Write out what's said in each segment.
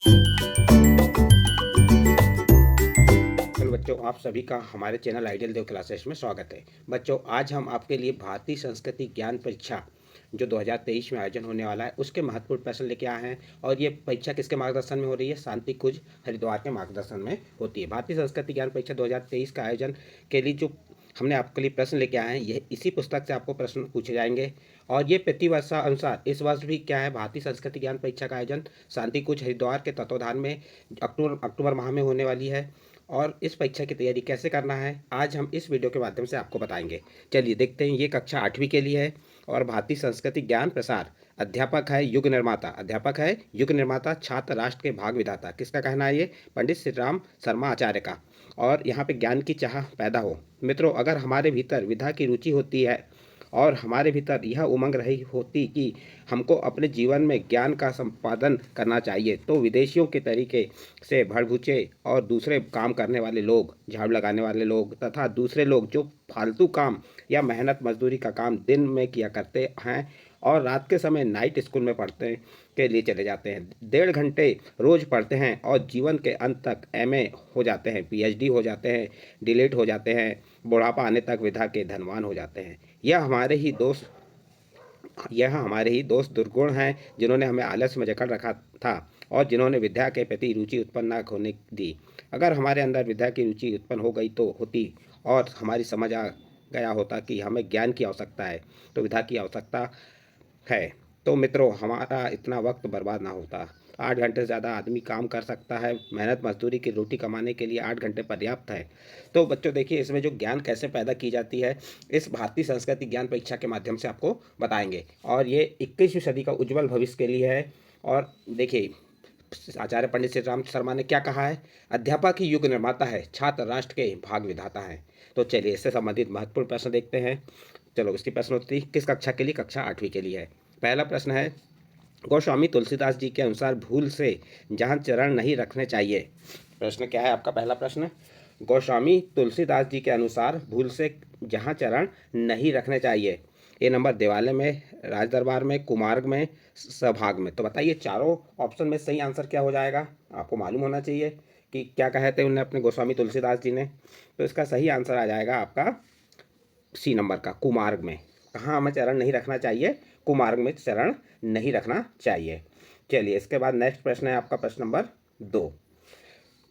Hello बच्चों, आप सभी का हमारे चैनल आइडियल देव क्लासेस में स्वागत है। बच्चों, आज हम आपके लिए भारतीय संस्कृति ज्ञान परीक्षा जो 2023 में आयोजन होने वाला है उसके महत्वपूर्ण प्रश्न लेके आए हैं। और ये परीक्षा किसके मार्गदर्शन में हो रही है? शांति कुंज हरिद्वार के मार्गदर्शन में होती है। भारतीय संस्कृति ज्ञान परीक्षा 2023 का आयोजन के लिए जो हमने आपके लिए प्रश्न लेके आए हैं, यह इसी पुस्तक से आपको प्रश्न पूछे जाएंगे। और ये प्रतिवर्षानुसार इस वर्ष भी क्या है, भारतीय संस्कृति ज्ञान परीक्षा का आयोजन शांति कुंज हरिद्वार के तत्वाधान में अक्टूबर माह में होने वाली है। और इस परीक्षा की तैयारी कैसे करना है, आज हम इस वीडियो के माध्यम से आपको बताएंगे। चलिए देखते हैं। ये कक्षा 8वीं के लिए है और भारतीय संस्कृति ज्ञान प्रसार। अध्यापक है युग निर्माता, छात्र राष्ट्र के भाग विधाता। किसका कहना है? ये पंडित श्री राम शर्मा आचार्य का। और यहाँ पे ज्ञान की चाह पैदा हो। मित्रों, अगर हमारे भीतर विधा की रुचि होती है और हमारे भीतर यह उमंग रही होती कि हमको अपने जीवन में ज्ञान का संपादन करना चाहिए, तो विदेशियों के तरीके से भड़बूचे और दूसरे काम करने वाले लोग, झाड़ू लगाने वाले लोग तथा दूसरे लोग जो फालतू काम या मेहनत मजदूरी का काम दिन में किया करते हैं और रात के समय नाइट स्कूल में पढ़ते के लिए चले जाते हैं, 1.5 घंटे रोज पढ़ते हैं और जीवन के अंत तक एमए हो जाते हैं, पीएचडी हो जाते हैं, डिलीट हो जाते हैं, बुढ़ापा आने तक विधा के धनवान हो जाते हैं। यह हमारे ही दोस्त दुर्गुण हैं, जिन्होंने हमें आलस में जकड़ रखा था और जिन्होंने विद्या के प्रति रुचि उत्पन्न न होने दी। अगर हमारे अंदर विद्या की रुचि उत्पन्न हो गई तो होती और हमारी समझ आ गया होता कि हमें ज्ञान की आवश्यकता है, तो विद्या की आवश्यकता है, तो मित्रों हमारा इतना वक्त बर्बाद ना होता। 8 घंटे से ज़्यादा आदमी काम कर सकता है। मेहनत मजदूरी की रोटी कमाने के लिए 8 घंटे पर्याप्त है। तो बच्चों देखिए, इसमें जो ज्ञान कैसे पैदा की जाती है, इस भारतीय संस्कृति ज्ञान परीक्षा के माध्यम से आपको बताएंगे। और ये 21वीं सदी का उज्जवल भविष्य के लिए है। और देखिए, आचार्य पंडित श्री राम शर्मा ने क्या कहा है? अध्यापक ही युग निर्माता है, छात्र राष्ट्र के भाग विधाता है। तो चलिए इससे संबंधित महत्वपूर्ण प्रश्न देखते हैं। चलो, इसकी प्रश्नोत्तरी किस कक्षा के लिए? कक्षा 8वीं के लिए है। पहला प्रश्न है, गोस्वामी तुलसीदास जी के अनुसार भूल से जहाँ चरण नहीं रखने चाहिए। प्रश्न क्या है आपका? पहला प्रश्न, गोस्वामी तुलसीदास जी के अनुसार भूल से जहाँ चरण नहीं रखने चाहिए। ए नंबर देवालय में, राज दरबार में, कुमार्ग में, सभाग में। तो बताइए चारों ऑप्शन में सही आंसर क्या हो जाएगा? आपको मालूम होना चाहिए कि क्या कहे थे उन्हें अपने गोस्वामी तुलसीदास जी ने। तो इसका सही आंसर आ जाएगा आपका सी नंबर का, कुमार्ग में। कहाँ हमें चरण नहीं रखना चाहिए? कुमार्ग में चरण नहीं रखना चाहिए। चलिए इसके बाद नेक्स्ट प्रश्न है आपका प्रश्न नंबर 2।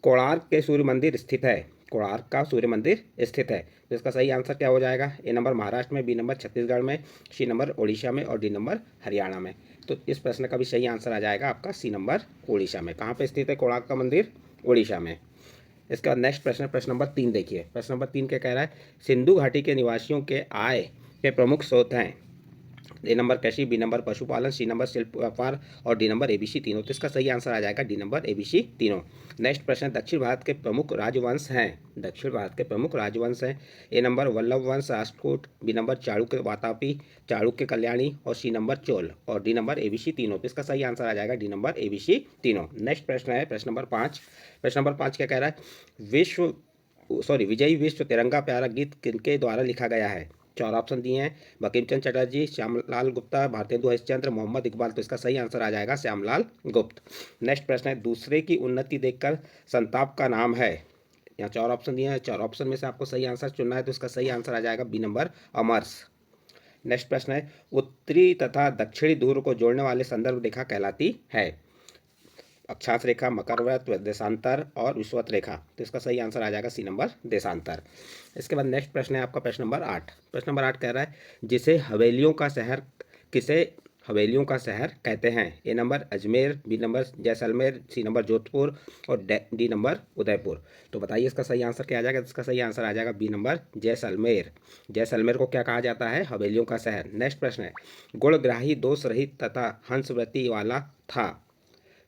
कोणार्क के सूर्य मंदिर स्थित है। कोणार्क का सूर्य मंदिर स्थित है, तो इसका सही आंसर क्या हो जाएगा? ए नंबर महाराष्ट्र में, बी नंबर छत्तीसगढ़ में, सी नंबर उड़ीसा में और डी नंबर हरियाणा में। तो इस प्रश्न का भी सही आंसर आ जाएगा आपका सी नंबर, उड़ीसा में। कहाँ पे स्थित है कोणार्क का मंदिर? उड़ीसा में। इसके बाद नेक्स्ट प्रश्न, प्रश्न नंबर 3 देखिए। प्रश्न नंबर 3 क्या कह रहा है? सिंधु घाटी के निवासियों के आय के प्रमुख स्रोत हैं। ए नंबर कृषि, बी नंबर पशुपालन, सी नंबर शिल्प व्यापार और डी नंबर एबीसी तीनों। तो इसका सही आंसर आ जाएगा डी नंबर एबीसी तीनों। नेक्स्ट प्रश्न, दक्षिण भारत के प्रमुख राजवंश हैं। दक्षिण भारत के प्रमुख राजवंश हैं। ए नंबर वल्लभ वंश राष्ट्रकूट, बी नंबर चालुक्य वातापी, चालुक्य कल्याणी और सी नंबर चोल और डी नंबर एबीसी तीनों। तो इसका सही आंसर आ जाएगा डी नंबर एबीसी तीनों। नेक्स्ट प्रश्न है प्रश्न नंबर 5। प्रश्न नंबर 5 क्या कह रहा है? विजयी विश्व तिरंगा प्यारा गीत किनके द्वारा लिखा गया है? चार ऑप्शन दिए हैं, बंकिम चंद्र चटर्जी, श्यामलाल गुप्ता, भारतेंदु हरिश्चंद्र, मोहम्मद इकबाल। तो इसका सही आंसर आ जाएगा श्यामलाल गुप्त। नेक्स्ट प्रश्न है, दूसरे की उन्नति देखकर संताप का नाम है। यहाँ 4 ऑप्शन दिए हैं, 4 ऑप्शन में से आपको सही आंसर चुनना है, तो इसका सही आंसर आ जाएगा बी नंबर अमर्स। नेक्स्ट प्रश्न है, उत्तरी तथा दक्षिणी ध्रुव को जोड़ने वाले संदर्भ रेखा कहलाती है। अक्षांश रेखा, मकरवृत्त, देशांतर और विषुवत रेखा। तो इसका सही आंसर आ जाएगा सी नंबर, देशांतर। इसके बाद नेक्स्ट प्रश्न है आपका प्रश्न नंबर 8। प्रश्न नंबर 8 कह रहा है, किसे हवेलियों का शहर कहते हैं? A number Ajmer, B number Jaisalmer, C number Jodhpur और डी नंबर उदयपुर। तो बताइए इसका सही आंसर क्या आ जाएगा? इसका सही आंसर आ जाएगा बी नंबर जैसलमेर। जैसलमेर को क्या कहा जाता है? हवेलियों का शहर। नेक्स्ट प्रश्न है, गुणग्राही, दोष रहित तथा हंसवृत्ति वाला था।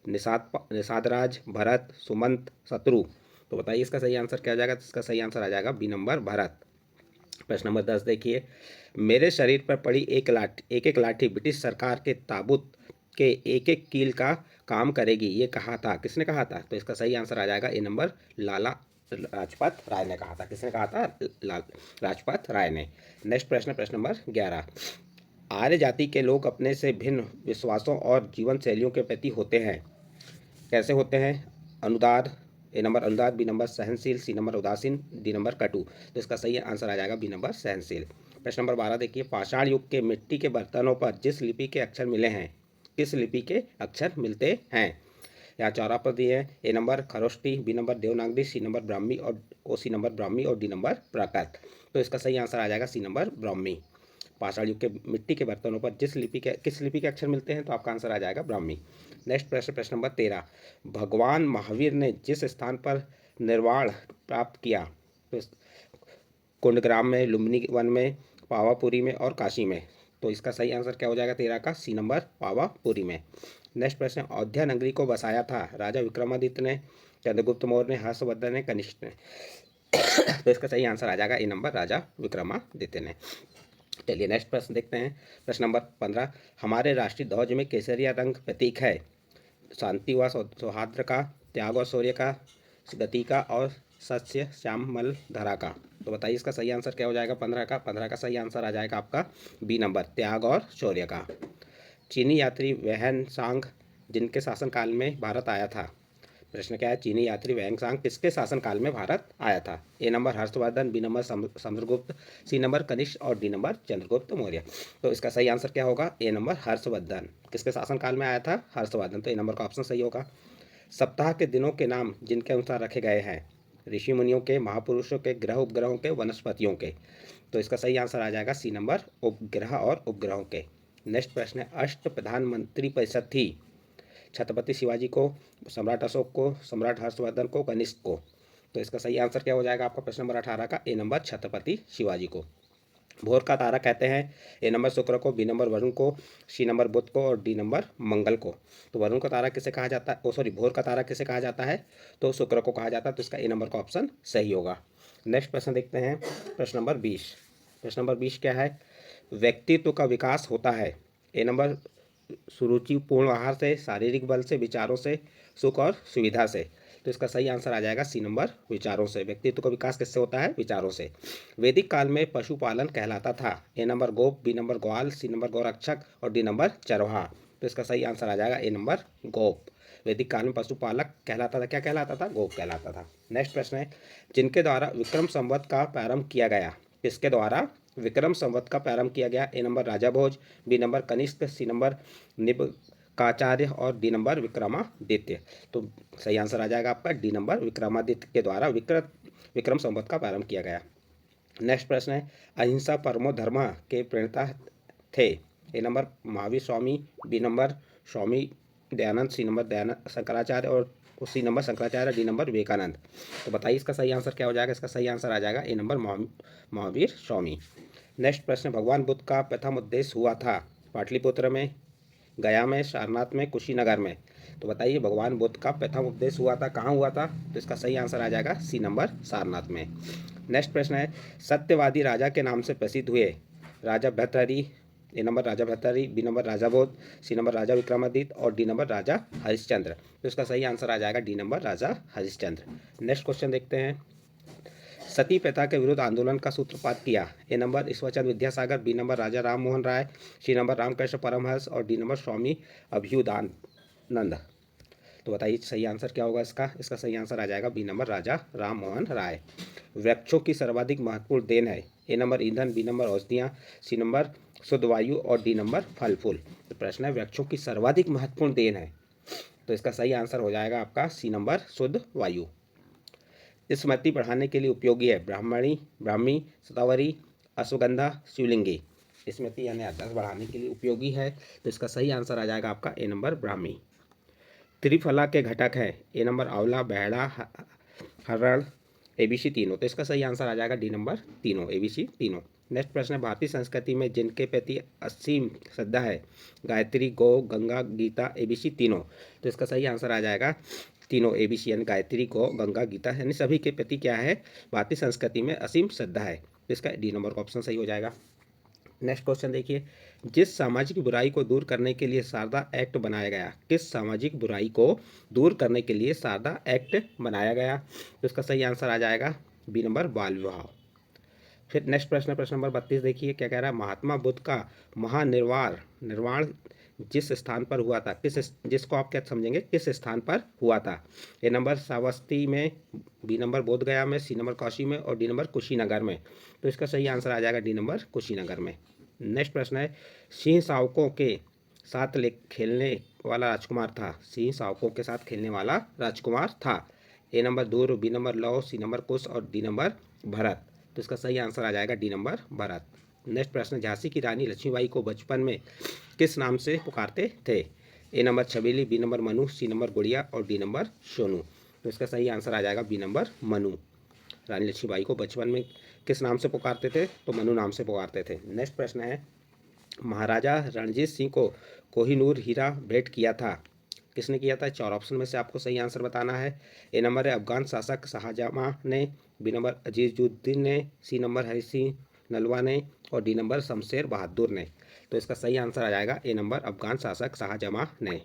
निषादराज, भरत, सुमंत, शत्रु। तो बताइए इसका सही आंसर क्या आ जाएगा? इसका सही आंसर आ जाएगा बी नंबर भरत। प्रश्न नंबर 10 देखिए, मेरे शरीर पर पड़ी एक एक लाठी ब्रिटिश सरकार के ताबूत के एक एक कील का काम करेगी, ये कहा था। किसने कहा था? तो इसका सही आंसर आ जाएगा ए नंबर लाला लाजपत राय ने कहा था। किसने कहा था? लाजपत राय ने। नेक्स्ट प्रश्न, प्रश्न नंबर 11। आर्य जाति के लोग अपने से भिन्न विश्वासों और जीवन शैलियों के प्रति होते हैं। कैसे होते हैं? अनुदार, ए नंबर अनुदार, बी नंबर सहनशील, सी नंबर उदासीन, डी नंबर कटु। तो इसका सही आंसर आ जाएगा बी नंबर सहनशील। प्रश्न नंबर 12 देखिए, पाषाण युग के मिट्टी के बर्तनों पर जिस लिपि के अक्षर मिले हैं, किस लिपि के अक्षर मिलते हैं? यहाँ चौरा पर दिए हैं, A number Kharosthi, B number Devanagari, C number Brahmi और सी नंबर ब्राह्मी और डी नंबर प्राकृत। तो इसका सही आंसर आ जाएगा सी नंबर ब्राह्मी। पाषाण युग के मिट्टी के बर्तनों पर किस लिपि के अक्षर मिलते हैं? तो आपका आंसर आ जाएगा ब्राह्मी। नेक्स्ट प्रश्न, प्रश्न नंबर 13, भगवान महावीर ने जिस स्थान पर निर्वाण प्राप्त किया, तो कुंडग्राम में, लुम्बिनी वन में, पावापुरी में और काशी में। तो इसका सही आंसर क्या हो जाएगा 13 का? सी नंबर पावापुरी में। नेक्स्ट प्रश्न, अयोध्या नगरी को बसाया था राजा विक्रमादित्य ने, चंद्रगुप्त मौर्य ने, हर्षवर्धन ने, कनिष्क ने। तो इसका सही आंसर आ जाएगा ए नंबर राजा विक्रमादित्य ने। चलिए नेक्स्ट प्रश्न देखते हैं। प्रश्न नंबर 15, हमारे राष्ट्रीय ध्वज में केसरिया रंग प्रतीक है शांति व सौहार्द का, त्याग और शौर्य का, गति का और सस्य श्यामल धरा का। तो बताइए इसका सही आंसर क्या हो जाएगा 15 का? 15 का सही आंसर आ जाएगा आपका बी नंबर, त्याग और शौर्य का। चीनी यात्री वैन सांग जिनके शासनकाल में भारत आया था। प्रश्न क्या है? चीनी यात्री वैन सांग किसके शासनकाल में भारत आया था? A number Harshavardhana, B number Samudragupta, C number Kanishka और डी नंबर चंद्रगुप्त मौर्य। तो इसका सही आंसर क्या होगा? ए नंबर हर्षवर्धन। किसके शासनकाल में आया था? हर्षवर्धन। तो ए नंबर का ऑप्शन सही होगा। सप्ताह के दिनों के नाम जिनके अनुसार रखे गए हैं, ऋषि मुनियों के, महापुरुषों के, ग्रह उपग्रहों के, वनस्पतियों के। तो इसका सही आंसर आ जाएगा सी नंबर उपग्रह और उपग्रहों के। नेक्स्ट प्रश्न है, अष्ट प्रधानमंत्री परिषद थी छत्रपति शिवाजी को, सम्राट अशोक को, सम्राट हर्षवर्धन को, कनिष्क को। तो इसका सही आंसर क्या हो जाएगा आपका प्रश्न नंबर 18 का? ए नंबर छत्रपति शिवाजी को। भोर का तारा कहते हैं, ए नंबर शुक्र को, बी नंबर वरुण को, सी नंबर बुध को और डी नंबर मंगल को। तो वरुण का तारा किसे कहा जाता है? सॉरी, भोर का तारा किसे कहा जाता है? तो शुक्र को कहा जाता है। तो इसका ए नंबर का ऑप्शन सही होगा। नेक्स्ट प्रश्न देखते हैं, प्रश्न नंबर 20। प्रश्न नंबर 20 क्या है? व्यक्तित्व का विकास होता है, ए नंबर सुरुचिपूर्ण आहार से, शारीरिक बल से, विचारों से, सुख और सुविधा से। तो इसका सही आंसर आ जाएगा सी नंबर विचारों से। व्यक्तित्व का विकास किससे होता है? विचारों से। वैदिक काल में पशुपालन कहलाता था, A number Gop, B number ग्वाल, सी नंबर गौरक्षक और डी नंबर चरवाहा। तो इसका सही आंसर आ जाएगा ए नंबर गोप। वैदिक काल में पशुपालक कहलाता था, क्या कहलाता था? गोप कहलाता था। नेक्स्ट प्रश्न है, जिनके द्वारा विक्रम संवत का प्रारंभ किया गया, किसके द्वारा विक्रम संवत का प्रारंभ किया गया? A number Raja Bhoj, B number Kanishka, C number Nimbarkacharya और डी नंबर विक्रमादित्य। तो सही आंसर आ जाएगा आपका डी नंबर विक्रमादित्य के द्वारा विक्रम संवत का प्रारंभ किया गया। नेक्स्ट प्रश्न है, अहिंसा परमो धर्म के प्रणेता थे, A number Mahavir Swami, B number Swami Dayanand, C number Dayanand Shankaracharya और C number Shankaracharya, D number Vivekanand. तो बताइए इसका सही आंसर क्या हो जाएगा? इसका सही आंसर आ जाएगा ए नंबर महावीर स्वामी। नेक्स्ट प्रश्न, भगवान बुद्ध का प्रथम उद्देश्य हुआ था पाटलिपुत्र में, गया में, सारनाथ में, कुशीनगर में। तो बताइए भगवान बुद्ध का प्रथम उपदेश हुआ था, कहाँ हुआ था? तो इसका सही आंसर आ जाएगा सी नंबर सारनाथ में। नेक्स्ट प्रश्न है, सत्यवादी राजा के नाम से प्रसिद्ध हुए राजा भर्तृहरि, ए नंबर राजा भर्तृहरि, बी नंबर राजा बोध, सी नंबर राजा विक्रमादित्य और डी नंबर राजा हरिश्चंद्र। तो इसका सही आंसर आ जाएगा डी नंबर राजा हरिश्चंद्र। नेक्स्ट क्वेश्चन देखते हैं, सती प्रथा के विरुद्ध आंदोलन का सूत्रपात किया, A number Ishwarchandra Vidyasagar, B number Raja Ram Mohan Roy, C number Ramakrishna Paramahamsa और डी नंबर स्वामी अभ्युदानंद। तो बताइए सही आंसर क्या होगा इसका? इसका सही आंसर आ जाएगा बी नंबर राजा राम मोहन राय। वृक्षों की सर्वाधिक महत्वपूर्ण देन है, ए नंबर ईंधन, बी नंबर औषधियाँ, सी नंबर शुद्ध वायु और डी नंबर फल फूल। तो प्रश्न है वृक्षों की सर्वाधिक महत्वपूर्ण देन है, तो इसका सही आंसर हो जाएगा आपका सी नंबर शुद्ध वायु। स्मृति बढ़ाने के लिए उपयोगी है, ब्राह्मी, शतावरी, अश्वगंधा, शिवलिंगी। स्मृति यानी याददाश्त बढ़ाने के लिए उपयोगी है, तो इसका सही आंसर आ जाएगा आपका ए नंबर ब्राह्मी। त्रिफला के घटक हैं, ए नंबर आंवला, बहेड़ा, हरण, एबीसी तीनों। तो इसका सही आंसर आ जाएगा डी नंबर तीनों, एबीसी तीनों। नेक्स्ट प्रश्न है, भारतीय संस्कृति में जिनके प्रति असीम श्रद्धा है, गायत्री, गौ, गंगा, गीता, एबीसी तीनों। तो इसका सही आंसर आ जाएगा तीनों, एबीसी यानी गायत्री, गौ, गंगा, गीता, यानी सभी के प्रति क्या है? भारतीय संस्कृति में असीम श्रद्धा है। तो इसका डी नंबर का ऑप्शन सही हो जाएगा। नेक्स्ट क्वेश्चन देखिए, जिस सामाजिक बुराई को दूर करने के लिए शारदा एक्ट बनाया गया, किस सामाजिक बुराई को दूर करने के लिए शारदा एक्ट बनाया गया? तो इसका सही आंसर आ जाएगा बी नंबर बाल विवाह। फिर नेक्स्ट प्रश्न, प्रश्न नंबर 32 देखिए क्या कह रहा है, महात्मा बुद्ध का महानिर्वाण जिस स्थान पर हुआ था, जिसको आप क्या समझेंगे, किस स्थान पर हुआ था। ए नंबर श्रावस्ती में, बी नंबर बोधगया में, सी नंबर काशी में और डी नंबर कुशीनगर में। तो इसका सही आंसर आ जाएगा डी नंबर कुशीनगर में। नेक्स्ट प्रश्न है, सिंह शावकों के साथ खेलने वाला राजकुमार था। सिंह शावकों के साथ खेलने वाला राजकुमार था। ए नंबर दूर, बी नंबर लौ, सी नंबर कुश और डी नंबर भरत। तो इसका सही आंसर आ जाएगा डी नंबर भरत। नेक्स्ट प्रश्न, झांसी की रानी लक्ष्मीबाई को बचपन में किस नाम से पुकारते थे। A number Chhabili, B number Manu, C number Gudiya और डी नंबर सोनू। तो इसका सही आंसर आ जाएगा बी नंबर मनु। रानी लक्ष्मीबाई को बचपन में किस नाम से पुकारते थे, तो मनु नाम से पुकारते थे। नेक्स्ट प्रश्न है, महाराजा रणजीत सिंह को कोहिनूर हीरा भेंट किया था। किसने किया था, 4 ऑप्शन में से आपको सही आंसर बताना है। ए नंबर है अफगान शासक शाहजहां ने, बी नंबर अजीजुद्दीन ने, सी नंबर हरि सिंह नलवा ने और डी नंबर शमशेर बहादुर ने। तो इसका सही आंसर आ जाएगा ए नंबर अफगान शासक शाहजहां ने।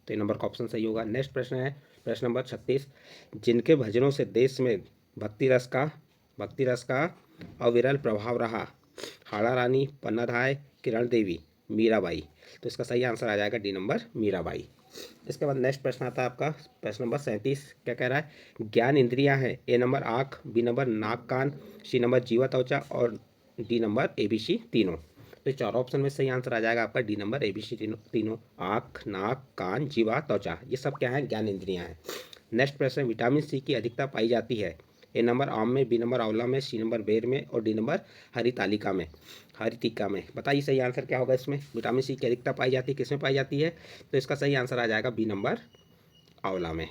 तो ए नंबर का ऑप्शन सही होगा। नेक्स्ट प्रश्न है प्रश्न नंबर 36, जिनके भजनों से देश में भक्ति रस का अविरल प्रभाव रहा। हाड़ा रानी, पन्नाधाय, किरण देवी, मीराबाई। तो इसका सही आंसर आ जाएगा डी नंबर मीराबाई। इसके बाद नेक्स्ट प्रश्न आता है आपका प्रश्न नंबर 37, क्या कह रहा है, ज्ञान इंद्रियां हैं। ए नंबर आँख, बी नंबर नाक कान, सी नंबर जीवा त्वचा और डी नंबर एबीसी तीनों। तो 4 ऑप्शन में सही आंसर आ जाएगा आपका डी नंबर एबीसी तीनों। आँख, नाक, कान, जीवा त्वचा, ये सब क्या है, ज्ञान इंद्रियां हैं। नेक्स्ट प्रश्न, विटामिन सी की अधिकता पाई जाती है। ए नंबर आम में, बी नंबर आंवला में, सी नंबर बेर में और डी नंबर हरी टीका में। बताइए सही आंसर क्या होगा इसमें। विटामिन सी की अधिकता पाई जाती है, किसमें पाई जाती है, तो इसका सही आंसर आ जाएगा बी नंबर आंवला में।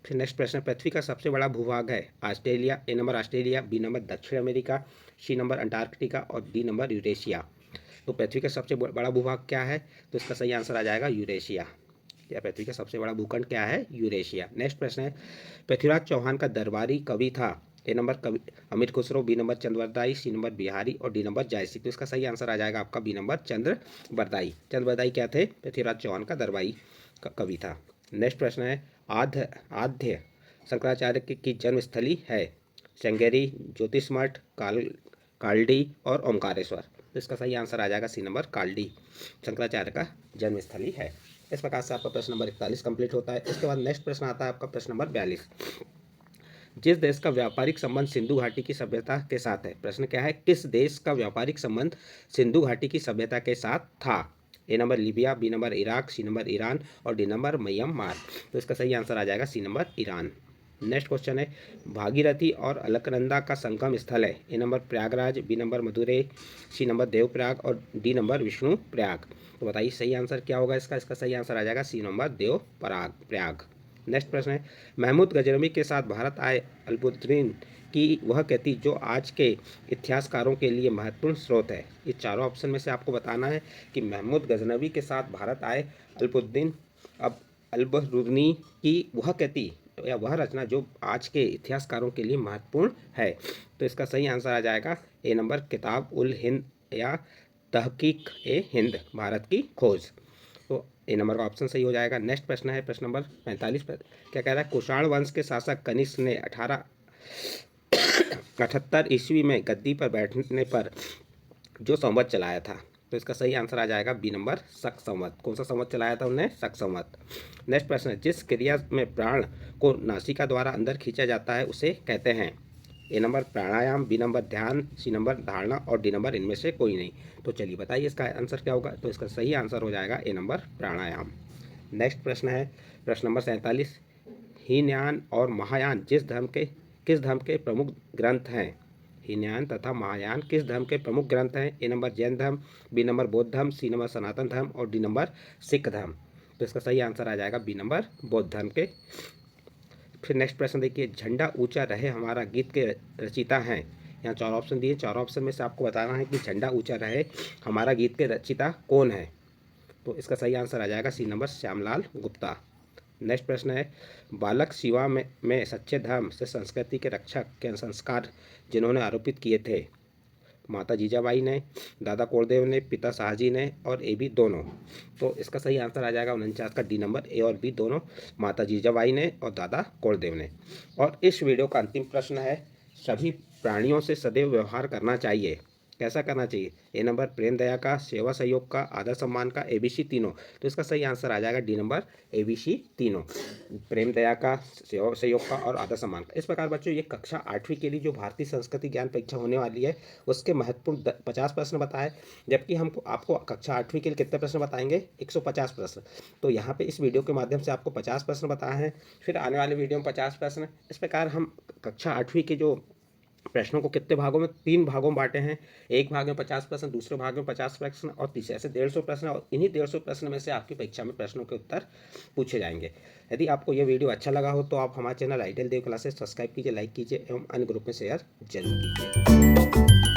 फिर नेक्स्ट प्रश्न, पृथ्वी का सबसे बड़ा भूभाग है। ऑस्ट्रेलिया, ए नंबर ऑस्ट्रेलिया, बी नंबर दक्षिण अमेरिका, सी नंबर अंटार्कटिका और डी नंबर यूरेशिया। तो पृथ्वी का सबसे बड़ा भूभाग क्या है, तो इसका सही आंसर आ जाएगा यूरेशिया। या पृथ्वी का सबसे बड़ा भूखंड क्या है, यूरेशिया। नेक्स्ट प्रश्न है, पृथ्वीराज चौहान का दरबारी कवि था। ए नंबर कवि Amir Khusro, B number Chandbardai, C number Bihari और डी नंबर जायसी। तो इसका सही आंसर आ जाएगा आपका बी नंबर चंद्रवरदाई क्या थे, पृथ्वीराज चौहान का दरबारी कवि था। नेक्स्ट प्रश्न है, आद्य शंकराचार्य की जन्मस्थली है। श्रृंगेरी, ज्योतिष मठ, कालडी और ओमकारेश्वर। तो इसका सही आंसर आ जाएगा सी नंबर कालडी, शंकराचार्य का जन्मस्थली है। इस प्रकार से आपका प्रश्न नंबर 41 कंप्लीट होता है। इसके बाद नेक्स्ट प्रश्न आता है आपका प्रश्न नंबर 42, जिस देश का व्यापारिक संबंध सिंधु घाटी की सभ्यता के साथ है। प्रश्न क्या है, किस देश का व्यापारिक संबंध सिंधु घाटी की सभ्यता के साथ था। A number Libya, B number Iraq, C number Iran और डी नंबर म्यांमार। तो इसका सही आंसर आ जाएगा C number Iran. Next question है, भागीरथी और अलकनंदा का संगम स्थल है। A number Prayagraj, B number Madurai, C number Devprayag और डी नंबर विष्णु प्रयाग। तो बताइए सही आंसर क्या होगा इसका सही आंसर आ जाएगा सी नंबर प्रयाग। नेक्स्ट प्रश्न है, महमूद गजनवी के साथ भारत आए अल्बुद्दीन की वह ख्याति जो आज के इतिहासकारों के लिए महत्वपूर्ण स्रोत है। ये चारों ऑप्शन में से आपको बताना है कि महमूद गजनवी के साथ भारत आए अल्बुद्दीन अल्बुर्नी की वह ख्याति या वह रचना जो आज के इतिहासकारों के लिए महत्वपूर्ण है। तो इसका सही आंसर आ जाएगा ए नंबर किताब उल हिंद या तहकीक ए हिंद, भारत की खोज। तो ए नंबर का ऑप्शन सही हो जाएगा। नेक्स्ट प्रश्न है प्रश्न नंबर 45 पर, क्या कह रहा है, कुषाण वंश के शासक कनिष्क ने 1878 ईस्वी में गद्दी पर बैठने पर जो संवत चलाया था। तो इसका सही आंसर आ जाएगा बी नंबर शक संवत। कौन सा संवत चलाया था उन्होंने, शक संवत। नेक्स्ट प्रश्न है, जिस क्रिया में प्राण को नासिका द्वारा अंदर खींचा जाता है उसे कहते हैं। A number pranayama, B number ध्यान, सी नंबर धारणा और डी नंबर इनमें से कोई नहीं। तो चलिए बताइए इसका आंसर क्या होगा। तो इसका सही आंसर हो जाएगा ए नंबर प्राणायाम। नेक्स्ट प्रश्न है प्रश्न नंबर 47, हीनयान और महायान किस धर्म के प्रमुख ग्रंथ हैं। हीनयान तथा महायान किस धर्म के प्रमुख ग्रंथ हैं। ए नंबर जैन धर्म, बी नंबर बौद्ध धर्म, सी नंबर सनातन धर्म और डी नंबर सिख धर्म। तो इसका सही आंसर आ जाएगा बी नंबर बौद्ध धर्म के। फिर नेक्स्ट प्रश्न देखिए, झंडा ऊंचा रहे हमारा गीत के रचिता हैं। यहाँ 4 ऑप्शन दिए, 4 ऑप्शन में से आपको बताना है कि झंडा ऊंचा रहे हमारा गीत के रचिता कौन है। तो इसका सही आंसर आ जाएगा C number Shyamlal Gupta. Next प्रश्न है, बालक शिवा में सच्चे धर्म से संस्कृति के रक्षक के संस्कार जिन्होंने आरोपित किए थे। माता जीजाबाई ने, दादा कोलदेव ने, पिता शाहजी ने और ए बी दोनों। तो इसका सही आंसर आ जाएगा 49 का डी नंबर, ए और बी दोनों, माता जीजाबाई ने और दादा कोलदेव ने। और इस वीडियो का अंतिम प्रश्न है, सभी प्राणियों से सदैव व्यवहार करना चाहिए। कैसा करना चाहिए? ए नंबर प्रेम दया का, सेवा सहयोग का, आदर सम्मान का, एबीसी तीनों। तो इसका सही आंसर आ जाएगा डी नंबर एबीसी तीनों। प्रेम दया का, सेवा सहयोग का और आदर सम्मान का। इस प्रकार बच्चों ये कक्षा 8वीं के लिए जो भारतीय संस्कृति ज्ञान परीक्षा होने वाली है उसके महत्वपूर्ण 50 प्रश्न बताए, जबकि हमको आपको कक्षा 8वीं के लिए कितने प्रश्न बताएंगे? 150 प्रश्न। तो यहाँ पे इस वीडियो के माध्यम से आपको 50 प्रश्न बताए हैं, फिर आने वाले वीडियो में 50 प्रश्न। इस प्रकार हम कक्षा 8वीं के जो प्रश्नों को कितने भागों में, 3 भागों में बांटे हैं। एक भाग में 50 प्रश्न, दूसरे भाग में 50 प्रश्न और तीसरे ऐसे 150 प्रश्न। और इन्हीं 150 प्रश्न में से आपकी परीक्षा में प्रश्नों के उत्तर पूछे जाएंगे। यदि आपको यह वीडियो अच्छा लगा हो तो आप हमारे चैनल आइडियल देव क्लासेस सब्सक्राइब कीजिए, लाइक कीजिए एवं अन्य ग्रुप में शेयर जरूर कीजिए।